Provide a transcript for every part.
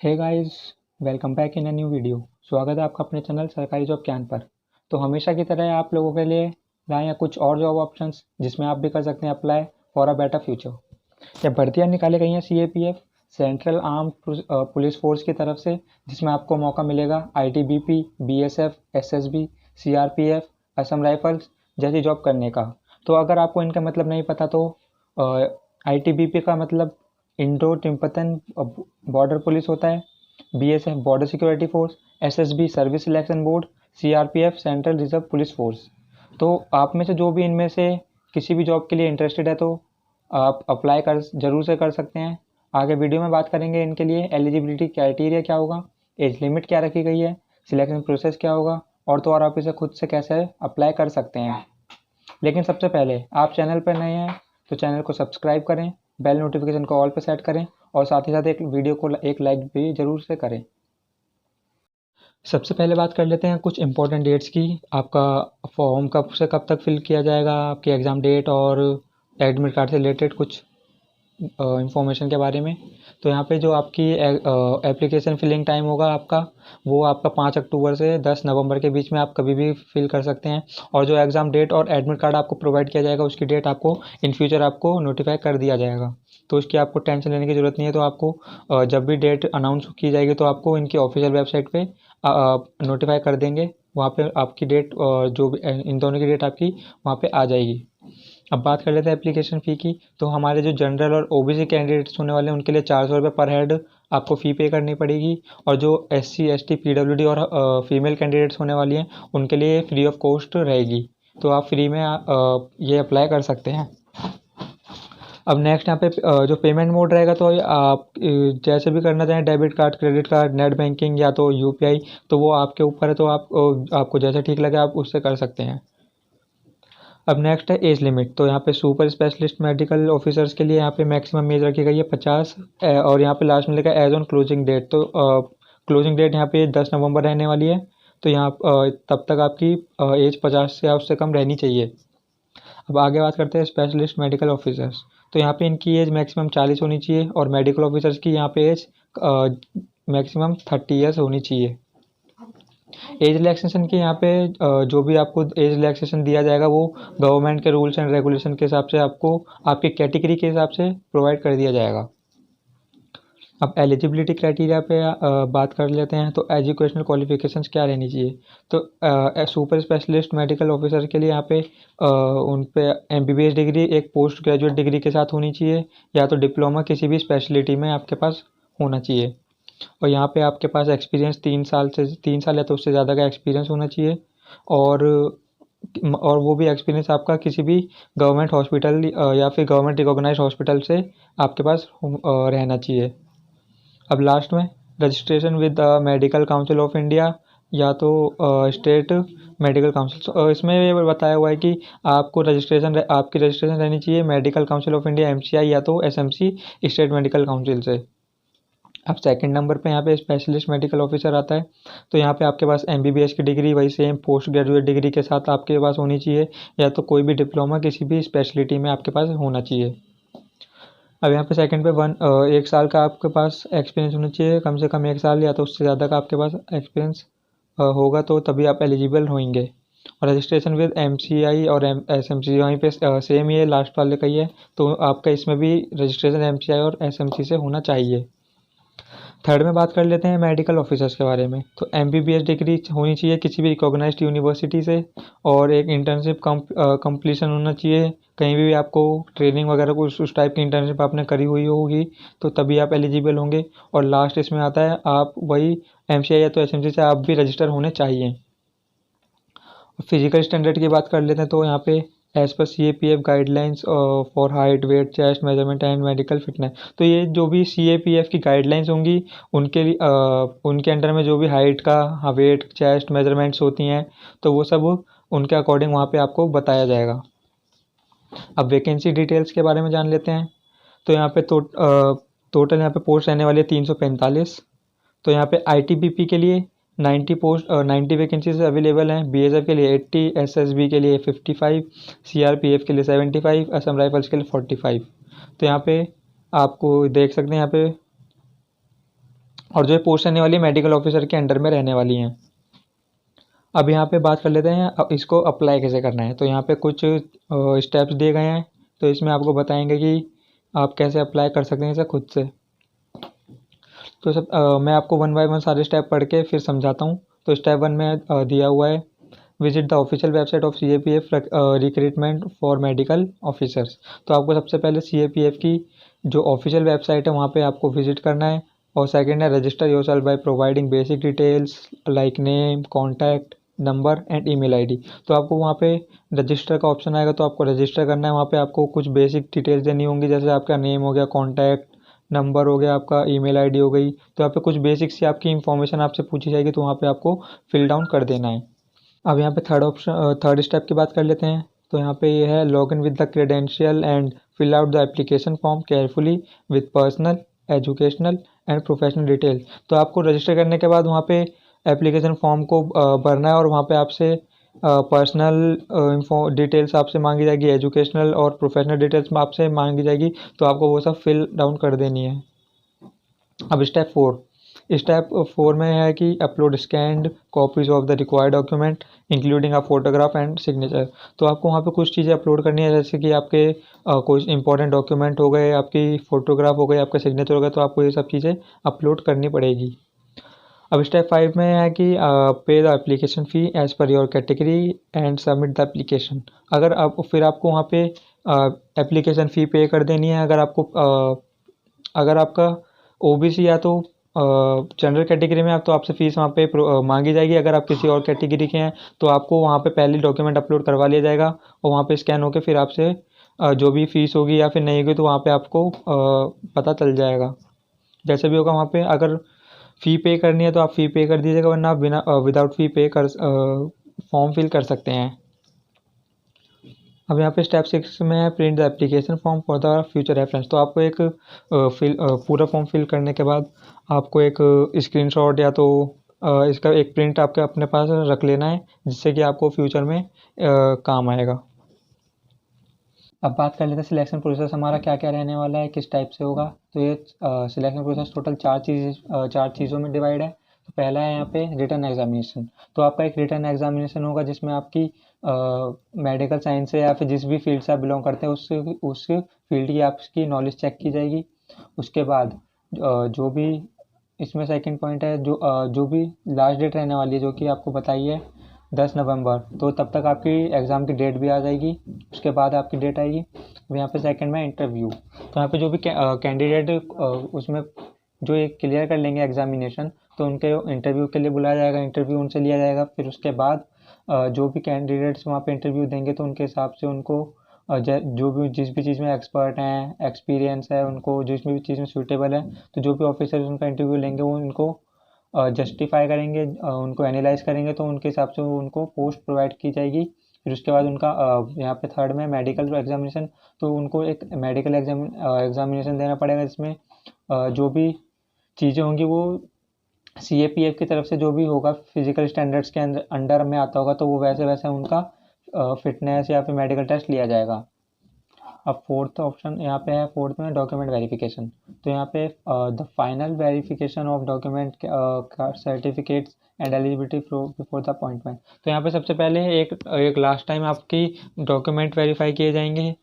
Hey guys, welcome back in a new video. स्वागत है आपका अपने चैनल सरकारी जॉब ज्ञान पर। तो हमेशा की तरह आप लोगों के लिए लाए हैं कुछ और जॉब ऑप्शंस जिसमें आप भी कर सकते हैं apply for a better future. यह भर्तियां निकाली गई हैं CAPF central arm police force की तरफ से, जिसमें आपको मौका मिलेगा ITBP, BSF, SSB, CRPF, Assam rifles जैसी जॉब करने का। तो अगर आपको इनका मतलब नहीं पता तो आईटीबीपी का मतलब इंडो तिब्बतन बॉर्डर पुलिस होता है, BSF border security force, SSB service selection board, CRPF central reserve police force. तो आप में से जो भी इनमें से किसी भी जॉब के लिए इंटरेस्टेड है तो आप अप्लाई कर जरूर से कर सकते हैं। आगे वीडियो में बात करेंगे इनके लिए एलिजिबिलिटी क्राइटेरिया क्या होगा, एज लिमिट क्या रखी गई है, सिलेक्शन प्रोसेस क्या होगा और तो और आप इसे खुद से कैसे अप्लाई कर सकते हैं। लेकिन सबसे पहले आप चैनल पर नए हैं तो चैनल को सब्सक्राइब करें, बेल नोटिफिकेशन को ऑल पे सेट करें और साथ ही साथ एक वीडियो को एक लाइक भी ज़रूर से करें। सबसे पहले बात कर लेते हैं कुछ इंपॉर्टेंट डेट्स की। आपका फॉर्म कब से कब तक फिल किया जाएगा, आपकी एग्ज़ाम डेट और एडमिट कार्ड से रिलेटेड कुछ इंफॉर्मेशन के बारे में। तो यहाँ पे जो आपकी एप्लीकेशन फिलिंग टाइम होगा आपका, वो आपका 5 अक्टूबर से 10 नवंबर के बीच में आप कभी भी फिल कर सकते हैं। और जो एग्ज़ाम डेट और एडमिट कार्ड आपको प्रोवाइड किया जाएगा उसकी डेट आपको इन फ्यूचर आपको नोटिफाई कर दिया जाएगा। तो उसकी आपको टेंशन लेने की ज़रूरत नहीं है। तो आपको जब भी डेट अनाउंस की जाएगी तो आपको इनकी ऑफिशियल वेबसाइट पे नोटिफाई कर देंगे। वहाँ पे आपकी डेट जो भी इन दोनों की डेट आपकी वहाँ पे आ जाएगी। अब बात कर लेते हैं एप्लीकेशन फ़ी की। तो हमारे जो जनरल और ओबीसी कैंडिडेट्स होने वाले हैं उनके लिए 400 रुपये पर हेड आपको फ़ी पे करनी पड़ेगी। और जो एससी एसटी पीडब्ल्यूडी और फीमेल कैंडिडेट्स होने वाली हैं उनके लिए फ्री ऑफ कॉस्ट रहेगी। तो आप फ्री में ये अप्लाई कर सकते हैं। अब नेक्स्ट यहाँ पे जो पेमेंट मोड रहेगा तो आप जैसे भी करना चाहें, debit card, credit card, net banking या तो यूपीआई, तो वो आपके ऊपर है। तो आपको जैसा ठीक लगे आप उससे कर सकते हैं। अब नेक्स्ट है एज लिमिट। तो यहाँ पे सुपर स्पेशलिस्ट मेडिकल ऑफिसर्स के लिए यहाँ पे मैक्सिमम एज रखी गई है 50 और यहाँ पे लास्ट में लिखा है एज ऑन क्लोजिंग डेट। तो क्लोजिंग डेट यहाँ पे 10 नवंबर रहने वाली है। तो यहाँ तब तक आपकी एज 50 से उससे कम रहनी चाहिए। अब आगे बात करते हैं स्पेशलिस्ट मेडिकल ऑफिसर्स। तो यहाँ पे इनकी एज मैक्सिमम 40 होनी चाहिए और मेडिकल ऑफिसर्स की यहाँ पे एज मैक्सिमम 30 ईयर्स होनी चाहिए। एज रिलैक्सेशन की यहाँ पे जो भी आपको एज रिलैक्सेशन दिया जाएगा वो गवर्नमेंट के रूल्स एंड रेगुलेशन के हिसाब से आपको आपकी कैटेगरी के हिसाब से प्रोवाइड कर दिया जाएगा। अब एलिजिबिलिटी क्राइटेरिया पे बात कर लेते हैं। तो एजुकेशनल क्वालिफिकेशंस क्या रहनी चाहिए। तो सुपर स्पेशलिस्ट मेडिकल ऑफिसर के लिए यहाँ पे उन पे एमबीबीएस डिग्री एक पोस्ट ग्रेजुएट डिग्री के साथ होनी चाहिए या तो डिप्लोमा किसी भी स्पेशलिटी में आपके पास होना चाहिए। और यहाँ पे आपके पास एक्सपीरियंस 3 साल या तो उससे ज़्यादा का एक्सपीरियंस होना चाहिए। और वो भी एक्सपीरियंस आपका किसी भी गवर्नमेंट हॉस्पिटल या फिर गवर्नमेंट रिकॉग्नाइज्ड हॉस्पिटल से आपके पास रहना चाहिए। अब लास्ट में registration with medical council of India या तो स्टेट मेडिकल काउंसिल। इसमें ये बताया हुआ है कि आपकी रजिस्ट्रेशन रहनी चाहिए medical council of India MCI या तो एसएमसी स्टेट मेडिकल काउंसिल से। अब सेकंड नंबर पे यहाँ पे स्पेशलिस्ट मेडिकल ऑफिसर आता है। तो यहाँ पे आपके पास एमबीबीएस की डिग्री वही सेम पोस्ट ग्रेजुएट डिग्री के साथ आपके पास होनी चाहिए या तो कोई भी डिप्लोमा किसी भी स्पेशलिटी में आपके पास होना चाहिए। अब यहाँ पे सेकंड पे 1 साल का आपके पास एक्सपीरियंस होना चाहिए, कम से कम 1 साल या तो उससे ज़्यादा का आपके पास एक्सपीरियंस होगा तो तभी आप एलिजिबल होंगे। और रजिस्ट्रेशन विद एमसीआई और एसएमसी वहीं पे सेम ही है, लास्ट वाले का ही है। तो आपका इसमें भी रजिस्ट्रेशन एमसीआई और एसएमसी से होना चाहिए। थर्ड में बात कर लेते हैं मेडिकल ऑफिसर्स के बारे में। तो एमबीबीएस डिग्री होनी चाहिए किसी भी रिकॉग्नाइज्ड यूनिवर्सिटी से और एक इंटर्नशिप कंप्लीशन होना चाहिए। कहीं भी आपको ट्रेनिंग वगैरह कुछ उस टाइप की इंटर्नशिप आपने करी हुई होगी तो तभी आप एलिजिबल होंगे। और लास्ट इसमें आता है आप वही एमसीआई या तो एसएमसी से आप भी रजिस्टर होने चाहिए। फिजिकल स्टैंडर्ड की बात कर लेते हैं। तो यहाँ पे एज पर CAPF guidelines for height, weight, chest measurement and medical fitness. तो ये जो भी सीएपीएफ की गाइडलाइंस होंगी उनके लिए उनके अंडर में जो भी हाइट का, वेट, चेस्ट मेजरमेंट्स होती हैं तो वो सब उनके अकॉर्डिंग वहाँ पे आपको बताया जाएगा। अब वैकेंसी डिटेल्स के बारे में जान लेते हैं। तो यहाँ पे टोटल यहाँ पे पोस्ट रहने वाली है 345। तो यहाँ पे आईटीबीपी के लिए 90 वैकेंसीज अवेलेबल हैं, बीएसएफ के लिए 80, एसएसबी के लिए 55, सीआरपीएफ के लिए 75, असम राइफल्स के लिए 45। तो यहाँ पे आपको देख सकते हैं यहाँ पे और जो ये पोस्ट रहने वाली है मेडिकल ऑफिसर के अंडर में रहने वाली हैं। अब यहाँ पे बात कर लेते हैं अब इसको अप्लाई कैसे करना है। तो यहाँ पे कुछ स्टेप्स दिए गए हैं, तो इसमें आपको बताएंगे कि आप कैसे अप्लाई कर सकते हैं इसे खुद से। तो मैं आपको वन बाय वन सारे स्टेप पढ़ के फिर समझाता हूँ। तो स्टेप 1 में दिया हुआ है, visit the official website of CAPF recruitment for medical officers. तो आपको सबसे पहले CAPF की जो ऑफिशियल वेबसाइट है वहाँ पे आपको विजिट करना है। और सेकंड है, register yourself by providing basic details like name, contact number and email ID. तो आपको वहाँ पे रजिस्टर का ऑप्शन आएगा, तो आपको रजिस्टर करना है। वहाँ पे आपको कुछ बेसिक डिटेल्स देनी होंगी, जैसे आपका नेम हो गया, कॉन्टैक्ट नंबर हो गया, आपका ईमेल आईडी हो गई। तो यहाँ पे कुछ बेसिक सी आपकी इन्फॉर्मेशन आपसे पूछी जाएगी, तो वहाँ पे आपको फिल डाउन कर देना है। अब यहाँ पे थर्ड स्टेप की बात कर लेते हैं। तो यहाँ पे ये है, log in with the credential and fill out the application form carefully with personal, educational and professional detail. तो आपको रजिस्टर करने के बाद वहाँ पे एप्लीकेशन फॉर्म को भरना है, और वहाँ पे आपसे पर्सनल इंफो डिटेल्स आपसे मांगी जाएगी, एजुकेशनल और प्रोफेशनल डिटेल्स में आपसे मांगी जाएगी, तो आपको वो सब फिल डाउन कर देनी है। अब स्टेप 4 में है कि upload scanned copies of the required document including a photograph and signature. तो आपको वहाँ पे कुछ चीज़ें अपलोड करनी है, जैसे कि आपके कुछ इंपॉर्टेंट डॉक्यूमेंट हो गए, आपकी फ़ोटोग्राफ हो गए, आपका सिग्नेचर हो गया, तो आपको ये सब चीज़ें अपलोड करनी पड़ेगी। अब स्टेप 5 में है कि पे the application fee as per your category and submit the application. अगर आप फिर आपको वहाँ पे एप्लीकेशन फ़ी पे कर देनी है। अगर आपका OBC या तो जनरल कैटेगरी में आप, तो आपसे फ़ीस वहाँ पे मांगी जाएगी। अगर आप किसी और कैटेगरी के हैं तो आपको वहाँ पे पहले डॉक्यूमेंट अपलोड करवा लिया जाएगा, और वहाँ पे स्कैन होकर फिर आपसे जो भी फ़ीस होगी या फिर नहीं होगी, तो वहाँ पे आपको पता चल जाएगा। जैसे भी होगा वहाँ पे, अगर फ़ी पे करनी है तो आप फ़ी पे कर दीजिएगा, वरना आप बिना विदाउट फ़ी पे कर फॉर्म फिल कर सकते हैं। अब यहाँ पे स्टेप 6 में है, print the application form for the future reference. तो आपको एक पूरा फॉर्म फिल करने के बाद आपको एक स्क्रीनशॉट या तो इसका एक प्रिंट आपके अपने पास रख लेना है, जिससे कि आपको फ्यूचर में काम आएगा। अब बात कर लेते हैं सिलेक्शन प्रोसेस हमारा क्या क्या रहने वाला है, किस टाइप से होगा। तो ये सिलेक्शन प्रोसेस टोटल चार चीज़ों में डिवाइड है। तो पहला है यहाँ पे रिटन एग्जामिनेशन। तो आपका एक रिटन एग्जामिनेशन होगा, जिसमें आपकी मेडिकल साइंस से या फिर जिस भी फील्ड से आप बिलोंग करते हैं उस फील्ड की आपकी नॉलेज चेक की जाएगी। उसके बाद जो भी इसमें सेकंड पॉइंट है, जो भी लास्ट डेट रहने वाली है, जो कि आपको बताई है 10 नवंबर, तो तब तक आपकी एग्ज़ाम की डेट भी आ जाएगी। उसके बाद आपकी डेट आएगी। अब यहाँ पे सेकंड में इंटरव्यू। तो यहाँ पे जो भी कैंडिडेट उसमें जो एक क्लियर कर लेंगे एग्जामिनेशन, तो उनके इंटरव्यू के लिए बुलाया जाएगा, इंटरव्यू उनसे लिया जाएगा। फिर उसके बाद जो भी कैंडिडेट्स वहाँ पे इंटरव्यू देंगे, तो उनके हिसाब से उनको जो भी जिस भी चीज़ में एक्सपर्ट हैं, एक्सपीरियंस है उनको, जिस भी चीज़ में सूटेबल है, तो जो भी ऑफिसर्स उनका इंटरव्यू लेंगे वो उनको जस्टिफाई करेंगे, उनको एनालाइज करेंगे, तो उनके हिसाब से उनको पोस्ट प्रोवाइड की जाएगी। फिर उसके बाद उनका यहाँ पे थर्ड में मेडिकल एग्जामिनेशन। तो उनको एक मेडिकल एग्जामिनेशन देना पड़ेगा, जिसमें जो भी चीज़ें होंगी वो CAPF की तरफ से जो भी होगा फिजिकल स्टैंडर्ड्स के अंडर में आता होगा, तो वो वैसे वैसे उनका फिटनेस या फिर मेडिकल टेस्ट लिया जाएगा। अब फोर्थ ऑप्शन यहाँ पे है, फोर्थ में डॉक्यूमेंट वेरिफिकेशन। तो यहाँ पे the final verification of document certificates and eligibility before the appointment. तो यहाँ पे सबसे पहले एक लास्ट टाइम आपकी डॉक्यूमेंट वेरीफाई किए जाएंगे।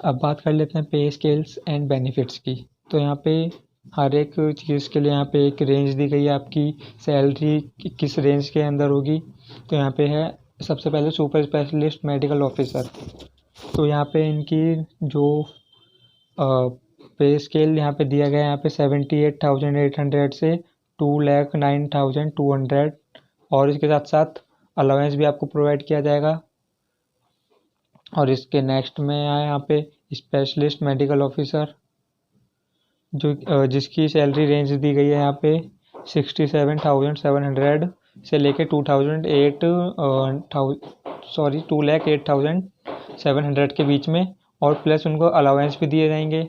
अब बात कर लेते हैं पे स्केल्स एंड बेनिफिट्स की। तो यहाँ पे हर एक चीज़ के लिए यहाँ पे एक रेंज दी गई है, आपकी सैलरी किस रेंज के अंदर होगी। तो यहाँ पे है सबसे पहले सुपर स्पेशलिस्ट मेडिकल ऑफिसर। तो यहाँ पे इनकी जो पे स्केल यहाँ पे दिया गया है, यहाँ पे 78,800 से 2,09,200, और इसके साथ साथ अलाउंस भी आपको प्रोवाइड किया जाएगा। और इसके नेक्स्ट में आया यहाँ पे स्पेशलिस्ट मेडिकल ऑफिसर, जो जिसकी सैलरी रेंज दी गई है यहाँ पे 67,700 से लेके 2,08,700 के बीच में, और प्लस उनको अलाउंस भी दिए जाएंगे।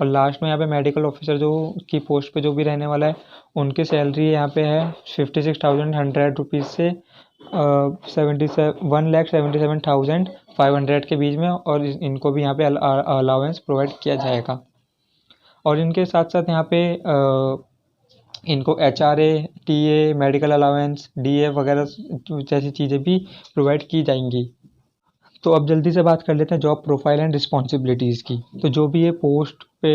और लास्ट में यहाँ पे मेडिकल ऑफिसर जो की पोस्ट पे जो भी रहने वाला है, उनकी सैलरी यहाँ पे है 56,100 रुपीज़ से 1,77,500 के बीच में, और इनको भी यहाँ पे अलाउंस प्रोवाइड किया जाएगा। और इनके साथ साथ यहाँ पे इनको HRA, TA, medical allowance, DA वगैरह जैसी चीज़ें भी प्रोवाइड की जाएंगी। तो अब जल्दी से बात कर लेते हैं जॉब प्रोफाइल एंड रिस्पॉन्सिबिलिटीज़ की। तो जो भी ये पोस्ट पे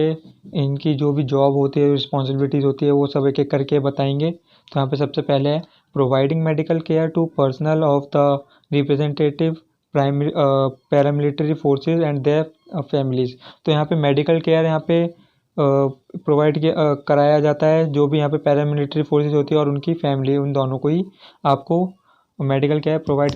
इनकी जो भी जॉब होती है, रिस्पॉन्सिबिलिटीज़ होती है, वो सब एक एक करके बताएंगे। तो यहाँ पे सबसे पहले है providing medical care to personal of the representative primary paramilitary forces and their families. तो यहाँ पे मेडिकल केयर यहाँ पे प्रोवाइड कराया जाता है जो भी यहाँ पे पैरामिलिट्री फोर्सेज होती है और उनकी फैमिली, उन दोनों को ही आपको मेडिकल केयर प्रोवाइड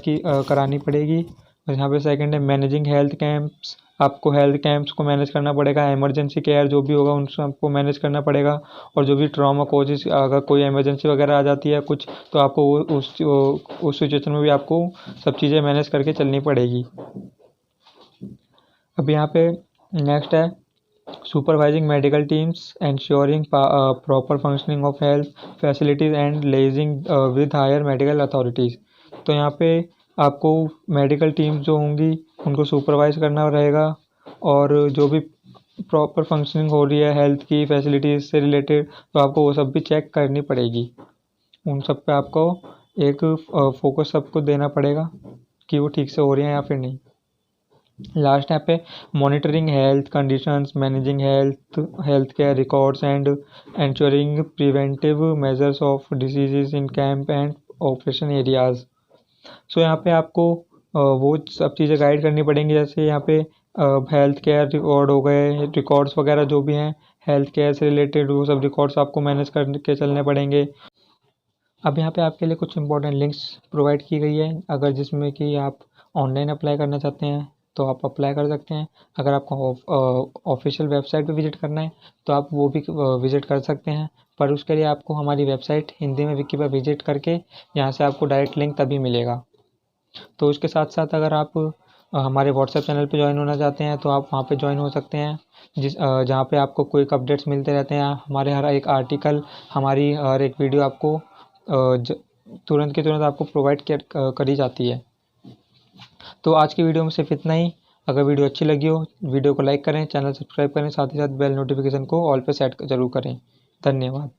करानी पड़ेगी। और यहाँ पे सेकंड है मैनेजिंग हेल्थ कैंप्स। आपको हेल्थ कैंप्स को मैनेज करना पड़ेगा। इमरजेंसी केयर जो भी होगा उन सबको मैनेज करना पड़ेगा। और जो भी ट्रॉमा कोजेस, अगर कोई इमरजेंसी वगैरह आ जाती है कुछ, तो आपको उस सिचुएशन में भी आपको सब चीज़ें मैनेज करके चलनी पड़ेगी। अब यहाँ पे नेक्स्ट है supervising medical teams, ensuring proper functioning of health facilities and liaising with higher medical authorities. तो यहाँ पे आपको मेडिकल टीम्स जो होंगी उनको सुपरवाइज करना रहेगा और जो भी प्रॉपर फंक्शनिंग हो रही है हेल्थ की फैसिलिटीज़ से रिलेटेड, तो आपको वो सब भी चेक करनी पड़ेगी। उन सब पे आपको एक फोकस सबको देना पड़ेगा कि वो ठीक से हो रही है या फिर नहीं। लास्ट यहाँ पे monitoring health conditions, managing health care records and ensuring preventive measures of diseases in camp and operation areas. So यहाँ पे आपको वो सब चीज़ें गाइड करनी पड़ेंगी, जैसे यहाँ पे हेल्थ केयर रिकॉर्ड हो गए, रिकॉर्ड्स वगैरह जो भी हैं हेल्थ केयर से रिलेटेड, वो सब रिकॉर्ड्स आपको मैनेज करके चलने पड़ेंगे। अब यहाँ पे आपके लिए कुछ इंपॉर्टेंट लिंक्स प्रोवाइड की गई है, अगर जिसमें कि आप ऑनलाइन अप्लाई करना चाहते हैं तो आप अप्लाई कर सकते हैं। अगर आपको ऑफिशियल वेबसाइट पे विजिट करना है तो आप वो भी विजिट कर सकते हैं, पर उसके लिए आपको हमारी वेबसाइट हिंदी में विकी पर विजिट करके यहाँ से आपको डायरेक्ट लिंक तभी मिलेगा। तो उसके साथ साथ अगर आप हमारे व्हाट्सएप चैनल पे ज्वाइन होना चाहते हैं तो आप वहाँ पे ज्वाइन हो सकते हैं, जहाँ पे आपको क्विक अपडेट्स मिलते रहते हैं। हमारे हर एक आर्टिकल, हमारी हर एक वीडियो आपको तुरंत के तुरंत आपको प्रोवाइड करी जाती है। तो आज की वीडियो में सिर्फ इतना ही। अगर वीडियो अच्छी लगी हो, वीडियो को लाइक करें, चैनल सब्सक्राइब करें, साथ ही साथ बेल नोटिफिकेशन को ऑल पे सेट जरूर करें। धन्यवाद।